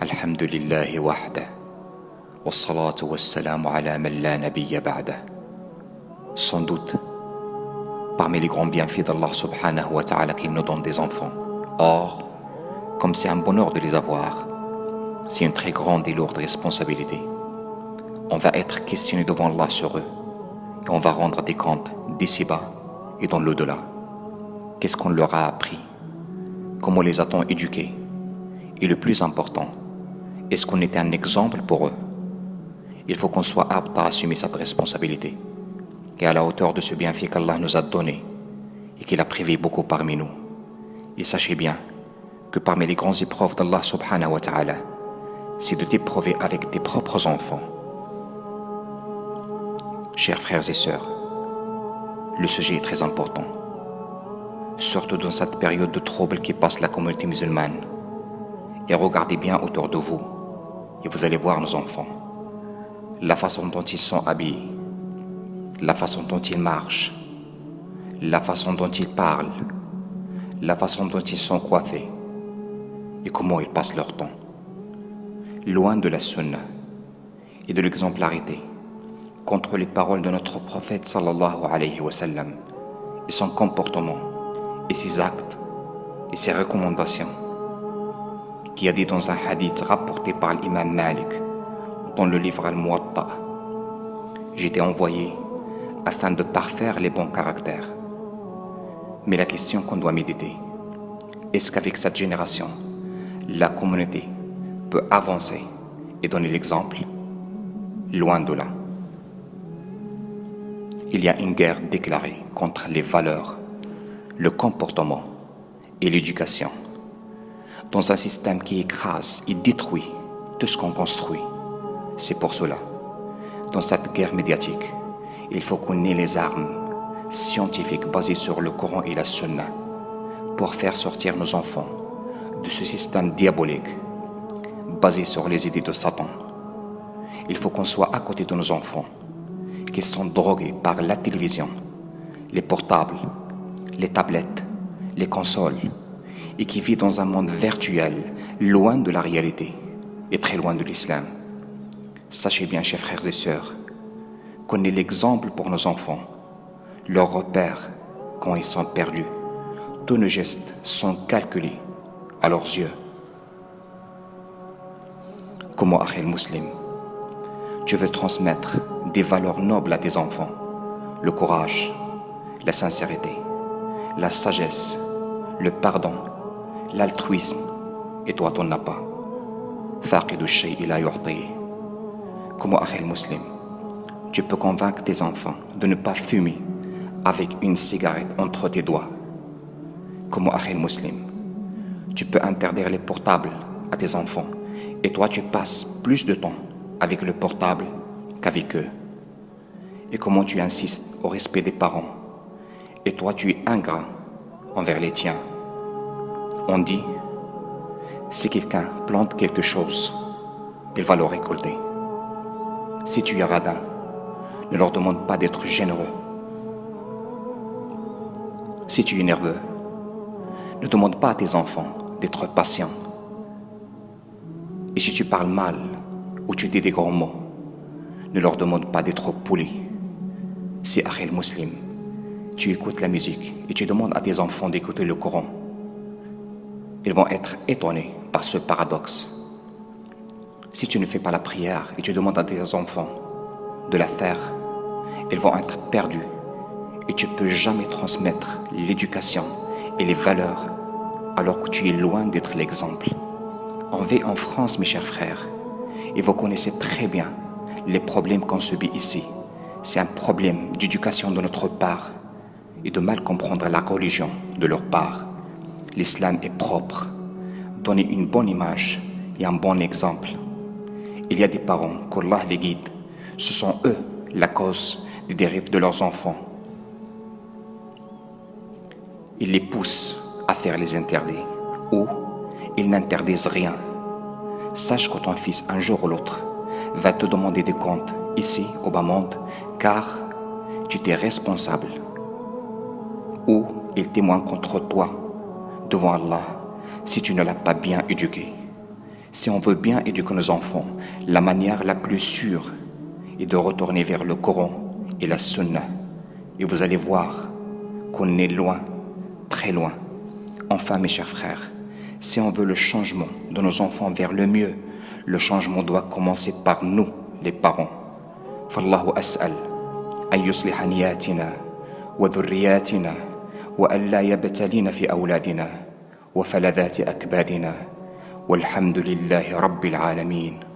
الحمد لله وحده والصلاة والسلام على من لا نبي بعده. Sans doute, parmi les grands bienfaits d'Allah subhanahu wa ta'ala qu'il nous donne des enfants. Or, comme c'est un bonheur de les avoir, c'est une très grande et lourde responsabilité. On va être questionné devant Allah sur eux et on va rendre des comptes d'ici-bas et dans l'au-delà. Qu'est-ce qu'on leur a appris? Comment les a-t-on éduqués? Et le plus important, est-ce qu'on était un exemple pour eux? Il faut qu'on soit apte à assumer cette responsabilité et à la hauteur de ce bienfait qu'Allah nous a donné et qu'il a privé beaucoup parmi nous. Et sachez bien que parmi les grandes épreuves d'Allah subhanahu wa ta'ala, c'est de t'éprouver avec tes propres enfants. Chers frères et sœurs, le sujet est très important, surtout dans cette période de trouble qui passe la communauté musulmane. Et regardez bien autour de vous, et vous allez voir nos enfants, la façon dont ils sont habillés, la façon dont ils marchent, la façon dont ils parlent, la façon dont ils sont coiffés, et comment ils passent leur temps. Loin de la sunna et de l'exemplarité, contre les paroles de notre prophète sallallahu alayhi wa sallam, et son comportement, et ses actes, et ses recommandations, qui a dit dans un hadith rapporté par l'imam Malik, dans le livre Al-Muwatta, j'ai été envoyé afin de parfaire les bons caractères. Mais la question qu'on doit méditer, est-ce qu'avec cette génération, la communauté peut avancer et donner l'exemple? Loin de là. Il y a une guerre déclarée contre les valeurs, le comportement et l'éducation, dans un système qui écrase et détruit tout ce qu'on construit. C'est pour cela, dans cette guerre médiatique, il faut qu'on ait les armes scientifiques basées sur le Coran et la Sunna pour faire sortir nos enfants de ce système diabolique basé sur les idées de Satan. Il faut qu'on soit à côté de nos enfants qui sont drogués par la télévision, les portables, les tablettes, les consoles, et qui vivent dans un monde virtuel, loin de la réalité et très loin de l'islam. Sachez bien, chers frères et sœurs, qu'on est l'exemple pour nos enfants, leurs repères quand ils sont perdus. Tous nos gestes sont calculés à leurs yeux. Comment, akhil muslim, tu veux transmettre des valeurs nobles à tes enfants, le courage, la sincérité, la sagesse, le pardon, l'altruisme, et toi t'en as pas. Faqidu shay'i la yu'ti. Comment, akhil muslim, tu peux convaincre tes enfants de ne pas fumer avec une cigarette entre tes doigts? Comment, akhil muslim, tu peux interdire les portables à tes enfants et toi tu passes plus de temps avec le portable qu'avec eux? Et comment tu insistes au respect des parents et toi tu es ingrat envers les tiens? On dit, si quelqu'un plante quelque chose, il va le récolter. Si tu es radin, ne leur demande pas d'être généreux. Si tu es nerveux, ne demande pas à tes enfants d'être patients. Et si tu parles mal ou tu dis des grands mots, ne leur demande pas d'être poli. Si, akhil muslim, tu écoutes la musique et tu demandes à tes enfants d'écouter le Coran, ils vont être étonnés par ce paradoxe. Si tu ne fais pas la prière et tu demandes à tes enfants de la faire, ils vont être perdus et tu ne peux jamais transmettre l'éducation et les valeurs alors que tu es loin d'être l'exemple. On vit en France, mes chers frères, et vous connaissez très bien les problèmes qu'on subit ici. C'est un problème d'éducation de notre part et de mal comprendre la religion de leur part. L'islam est propre. Donner une bonne image et un bon exemple. Il y a des parents qu'Allah les guide. Ce sont eux la cause des dérives de leurs enfants. Ils les poussent à faire les interdits ou ils n'interdisent rien. Sache que ton fils, un jour ou l'autre, va te demander des comptes ici au bas monde, car tu t'es responsable. Ou il témoigne contre toi devant Allah si tu ne l'as pas bien éduqué. Si on veut bien éduquer nos enfants, la manière la plus sûre est de retourner vers le Coran et la Sunna. Et vous allez voir qu'on est loin, très loin. Enfin, mes chers frères, si on veut le changement de nos enfants vers le mieux, le changement doit commencer par nous, les parents. فالله أسأل أن يصلح نياتنا وذرياتنا وأن لا يبتلين في أولادنا وفلذات أكبادنا والحمد لله رب العالمين.